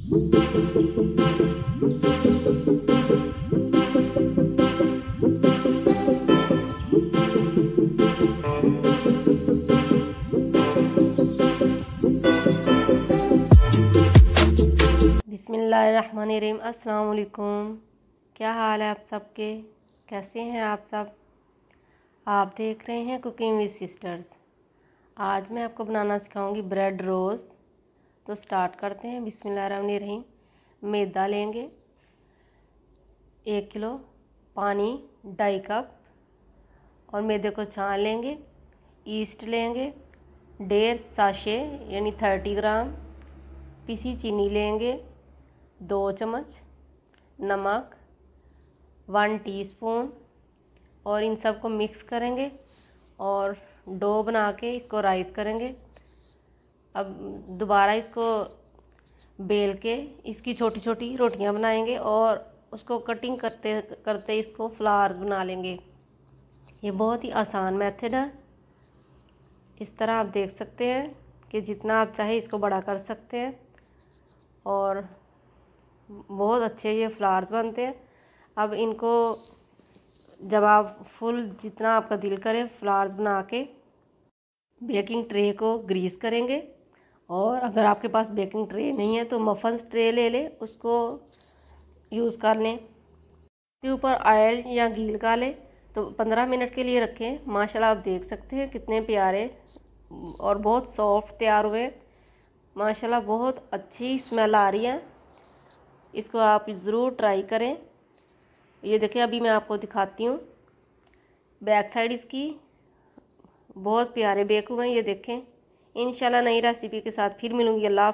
बिस्मिल्लाहिर्रहमानिर्रहीम। अस्सलाम वालेकुम। क्या हाल है आप सबके? कैसे हैं आप सब? आप देख रहे हैं कुकिंग विद सिस्टर्स। आज मैं आपको बनाना सिखाऊंगी ब्रेड रोज़। तो स्टार्ट करते हैं। बिस्मिल्लाहिर्रहमानिर्रहीम। मैदा लेंगे 1 किलो, पानी 2.5 कप और मैदे को छान लेंगे। ईस्ट लेंगे 1.5 साशे यानी 30 ग्राम। पिसी चीनी लेंगे 2 चम्मच, नमक 1 टीस्पून और इन सब को मिक्स करेंगे और डो बना के इसको राइस करेंगे। अब दोबारा इसको बेल के इसकी छोटी छोटी रोटियां बनाएंगे और उसको कटिंग करते करते इसको फ्लावर बना लेंगे। ये बहुत ही आसान मेथड है। इस तरह आप देख सकते हैं कि जितना आप चाहे इसको बड़ा कर सकते हैं और बहुत अच्छे ये फ्लावर्स बनते हैं। अब इनको जब आप फुल जितना आपका दिल करे फ्लावर्स बना के बेकिंग ट्रे को ग्रीस करेंगे। और अगर आपके पास बेकिंग ट्रे नहीं है तो मफन्स ट्रे ले लें, उसको यूज़ कर लें। इसके ऊपर ऑयल या घी लगा लें तो 15 मिनट के लिए रखें। माशाल्लाह आप देख सकते हैं कितने प्यारे और बहुत सॉफ्ट तैयार हुए। माशाल्लाह बहुत अच्छी स्मेल आ रही है। इसको आप ज़रूर ट्राई करें। ये देखिए अभी मैं आपको दिखाती हूँ बैक साइड इसकी। बहुत प्यारे बेक हुए हैं ये देखें। इंशाल्लाह नई रेसिपी के साथ फिर मिलूंगी। अल्लाह।